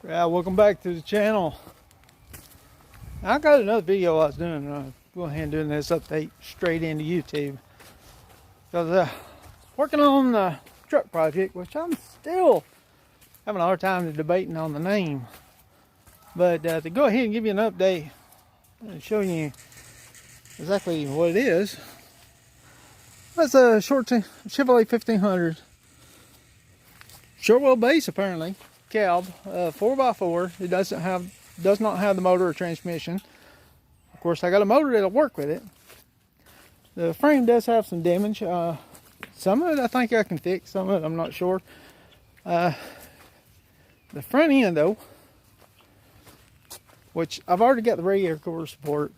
Yeah, welcome back to the channel. I got another video I was doing. Go ahead and doing this update straight into YouTube. Because working on the truck project, which I'm still having a hard time debating on the name. But to go ahead and give you an update and show you exactly what it is. That's a short Chevrolet 1500. Short wheelbase apparently. Cab, 4x4. It does not have the motor or transmission. Of course, I got a motor that'll work with it. The frame does have some damage. Some of it I think I can fix. Some of it I'm not sure. The front end though, which I've already got the radiator core support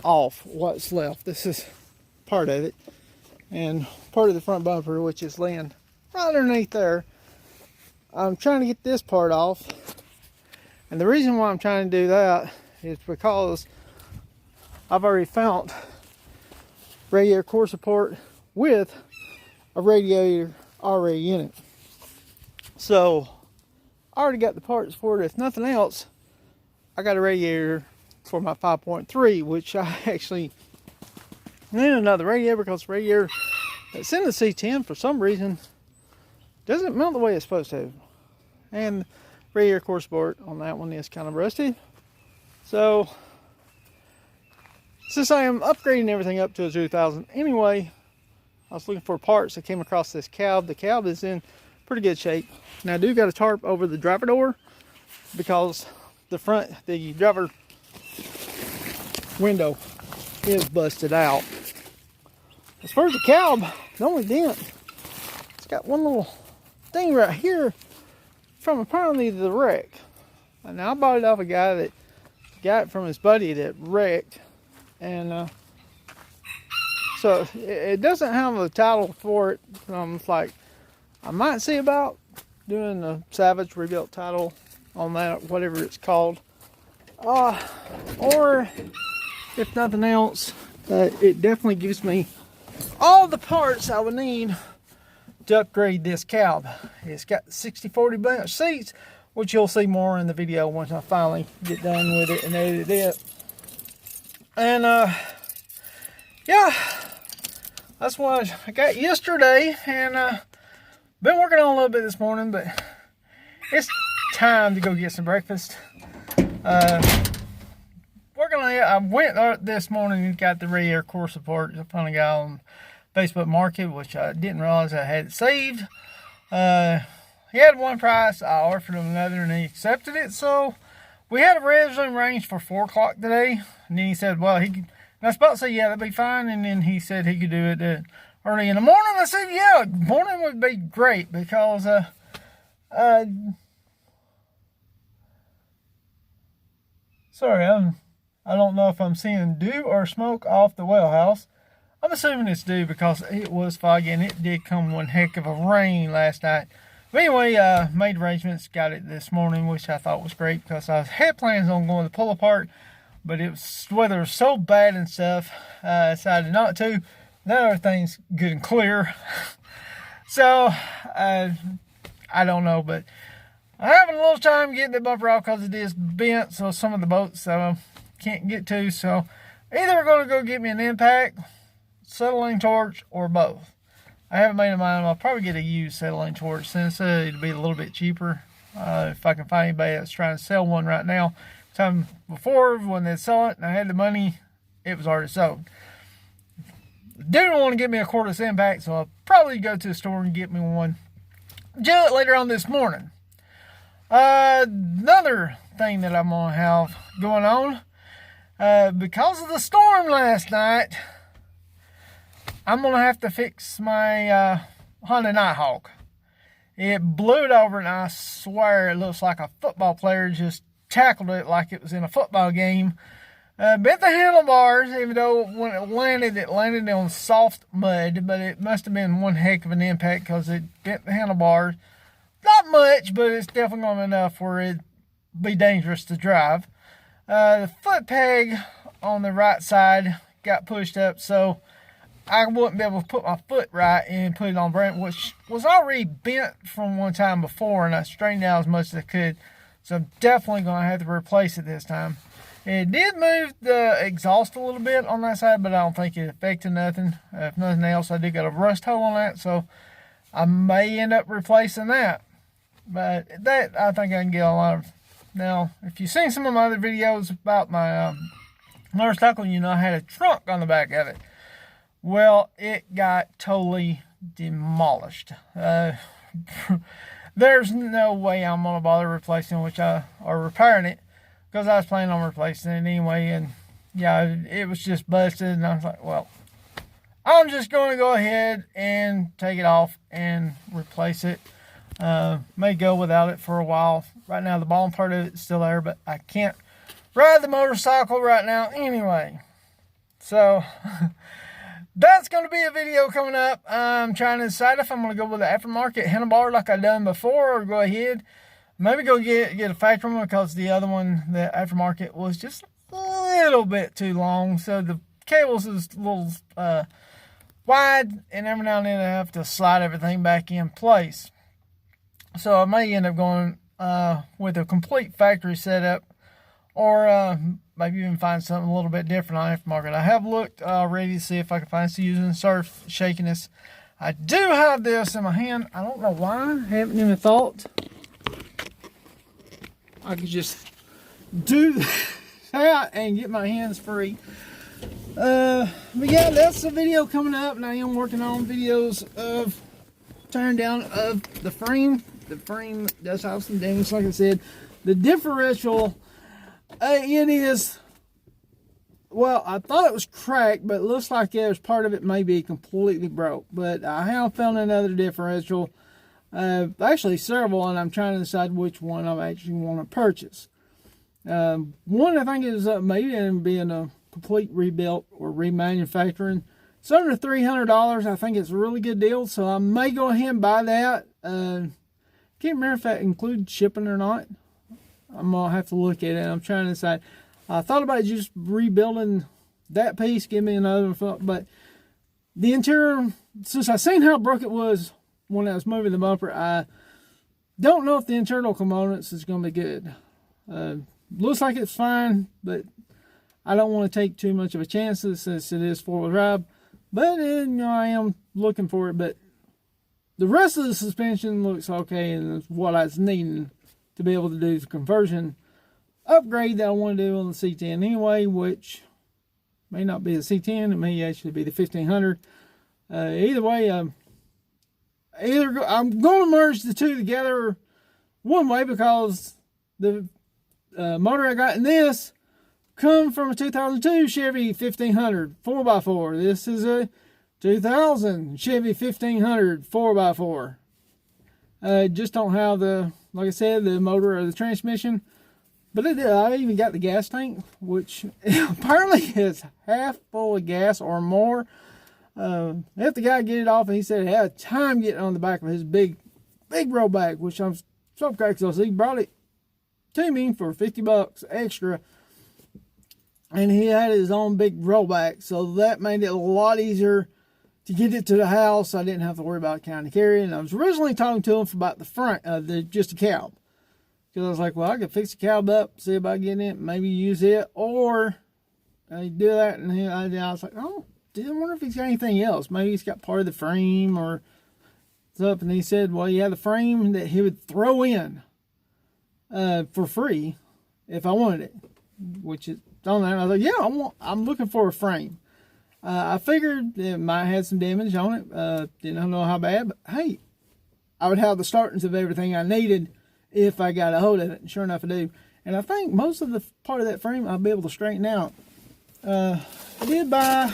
off. What's left? This is part of it, and part of the front bumper, which is laying right underneath there. I'm trying to get this part off, and the reason why I'm trying to do that is because I've already found radiator core support with a radiator already in it. So I already got the parts for it. If nothing else, I got a radiator for my 5.3, which I actually need another radiator because the radiator that's in the C10 for some reason doesn't melt the way it's supposed to. And radiator core support on that one is kind of rusty. So since I am upgrading everything up to a 2000 anyway, I was looking for parts. I came across this cab. The cab is in pretty good shape. Now I do got a tarp over the driver door because the driver window is busted out. As far as the cab, the only dent, it's got one little thing right here from apparently the wreck. And now I bought it off a guy that got it from his buddy that wrecked, and so it doesn't have a title for it. It's like I might see about doing a salvage rebuilt title on that, whatever it's called, or if nothing else, it definitely gives me all the parts I would need to upgrade this cab. It's got 60/40 bench seats, which you'll see more in the video once I finally get done with it and edit it. And yeah, that's what I got yesterday, and been working on a little bit this morning, but it's time to go get some breakfast. Working on it. I went this morning and got the radiator core support. I found a guy on Facebook Market, which I didn't realize I had it saved. He had one price. I offered him another, and he accepted it. So we had a resume range for 4 o'clock today, and then he said, "Well, he could." And I was about to say, "Yeah, that'd be fine." And then he said he could do it early in the morning. I said, "Yeah, morning would be great because sorry, I don't know if I'm seeing dew or smoke off the well house. I'm assuming it's dew because it was foggy and it did come one heck of a rain last night. But anyway, made arrangements, got it this morning, which I thought was great because I had plans on going to pull apart, but weather was so bad and stuff, I decided not to. Now everything's good and clear. So, I don't know, but I'm having a little time getting the bumper off because it is bent, so some of the boats can't get to. So either we're going to go get me an impact, settling torch, or both. I haven't made a mind. I'll probably get a used settling torch since it'll be a little bit cheaper if I can find anybody that's trying to sell one right now. Time before, when they sell it and I had the money, it was already sold. Dude don't want to give me a cordless impact, so I'll probably go to the store and get me one. Do it later on this morning. Another thing that I'm gonna have going on, because of the storm last night, I'm gonna have to fix my Honda Nighthawk. It blew it over, and I swear it looks like a football player just tackled it like it was in a football game. Bent the handlebars, even though when it landed on soft mud, but it must have been one heck of an impact because it bent the handlebars. Not much, but it's definitely going to be enough where it'd be dangerous to drive. The foot peg on the right side got pushed up, so I wouldn't be able to put my foot right and put it on brake, which was already bent from one time before, and I straightened out as much as I could. So I'm definitely going to have to replace it this time. It did move the exhaust a little bit on that side, but I don't think it affected nothing. If nothing else, I did got a rust hole on that, so I may end up replacing that. But that, I think I can get a lot of... Now, if you've seen some of my other videos about my motorcycle, you know I had a trunk on the back of it. Well, it got totally demolished. There's no way I'm going to bother replacing or repairing it, because I was planning on replacing it anyway, and yeah, it was just busted, and I was like, well, I'm just going to go ahead and take it off and replace it. May go without it for a while. Right now, the bottom part of it's still there, but I can't ride the motorcycle right now anyway. So, that's going to be a video coming up. I'm trying to decide if I'm going to go with the aftermarket handlebar like I've done before, or go ahead, maybe go get a factory one, because the other one, the aftermarket, was just a little bit too long. So the cables is a little wide, and every now and then I have to slide everything back in place. So I may end up going with a complete factory setup, or maybe even find something a little bit different on aftermarket. I have looked already to see if I can find some using surf shakiness. I do have this in my hand. I don't know why. I haven't even thought I could just do that and get my hands free. But yeah, that's the video coming up, and I am working on videos of tearing down of the frame. The frame does have some damage, like I said. The differential, it is, well, I thought it was cracked, but it looks like there's part of it may be completely broke. But I have found another differential, actually several, and I'm trying to decide which one I actually want to purchase. One I think is maybe being a complete rebuilt or remanufacturing. It's under $300. I think it's a really good deal, so I may go ahead and buy that. Can't remember if that includes shipping or not. I'm gonna have to look at it. I'm trying to decide. I thought about just rebuilding that piece, give me another, but the interior, since I seen how broke it was when I was moving the bumper, I don't know if the internal components is gonna be good. Looks like it's fine, but I don't want to take too much of a chance since it is four-wheel drive. But you know, I am looking for it. But the rest of the suspension looks okay, and it's what I was needing to be able to do the conversion upgrade that I want to do on the C10 anyway, which may not be the C10, it may actually be the 1500. Either way, I'm going to merge the two together one way, because the motor I got in this come from a 2002 Chevy 1500 4x4. This is a 2000 Chevy 1500 4x4. Just don't have the, like I said, the motor or the transmission. But I even got the gas tank, which apparently is half full of gas or more. If the guy get it off, and he said he had time getting on the back of his big roll bag, which I'm so crazy because he brought it to me for $50 extra. And he had his own big rollback, so that made it a lot easier to get it to the house. I didn't have to worry about county carrying. I was originally talking to him about the front, just a cab, because I was like, well, I could fix the cab up, see about getting it, maybe use it, or do that. And I was like, oh, I wonder if he's got anything else. Maybe he's got part of the frame or stuff. And he said, well, yeah, the frame that he would throw in for free if I wanted it, which is on there. And I was like, yeah, I'm looking for a frame. I figured it might have some damage on it. Didn't know how bad, but hey, I would have the startings of everything I needed if I got a hold of it. And sure enough, I do. And I think most of the part of that frame I'll be able to straighten out. I did buy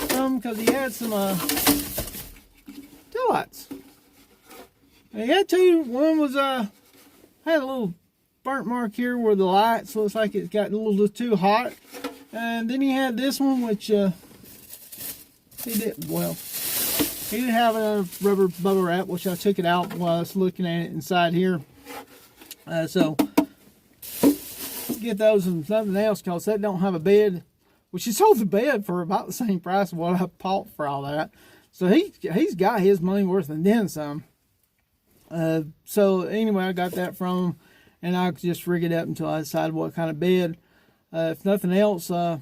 some because he had some tail lights. He had two. One was had a little burnt mark here where the lights looks like it got a little too hot. And then he had this one, which he didn't have a rubber bubble wrap, which I took it out while I was looking at it inside here. So get those and something else, because that don't have a bed, which he sold the bed for about the same price of what I bought for all that. So he's got his money worth and then some. So anyway, I got that from him. and I'll just rig it up until I decide what kind of bed. If nothing else, I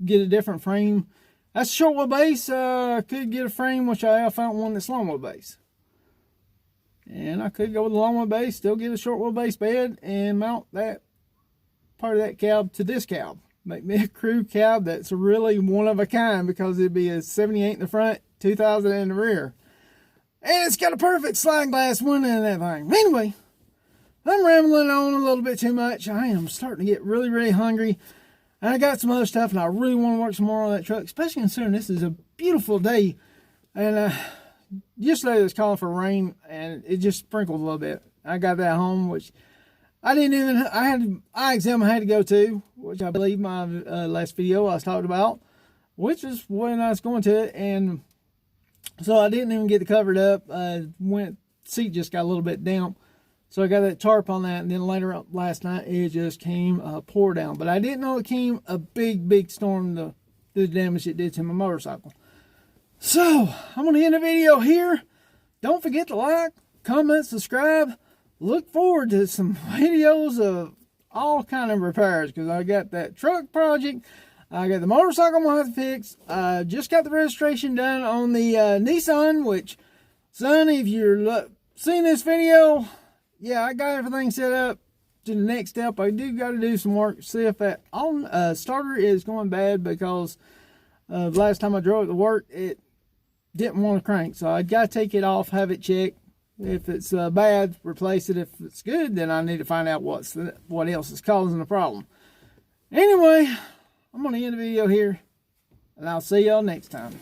get a different frame. That's a short wheelbase. I could get a frame, which I found one that's long wheelbase. And I could go with a long wheelbase, still get a short wheelbase bed, and mount that part of that cab to this cab. Make me a crew cab that's really one of a kind, because it'd be a 78 in the front, 2000 in the rear. And it's got a perfect slide glass window and everything. Anyway, I'm rambling on a little bit too much. I am starting to get really, really hungry. I got some other stuff, and I really want to work some more on that truck, especially considering this is a beautiful day. And yesterday it was calling for rain, and it just sprinkled a little bit. I got that home, which I had an eye exam I had to go to, which I believe my last video I was talking about, which is when I was going to it. And so I didn't even get it covered up. Seat just got a little bit damp. So I got that tarp on that, and then later last night, it just came pour down. But I didn't know it came a big, big storm, the damage it did to my motorcycle. So, I'm going to end the video here. Don't forget to like, comment, subscribe. Look forward to some videos of all kind of repairs, because I got that truck project. I got the motorcycle I'm going to have to fix. I just got the registration done on the Nissan, which, son, if you're seeing this video, yeah, I got everything set up to the next step. I do got to do some work, see if that starter is going bad, because last time I drove it to work, it didn't want to crank. So I got to take it off, have it checked. If it's bad, replace it. If it's good, then I need to find out what else is causing the problem. Anyway, I'm going to end the video here, and I'll see y'all next time.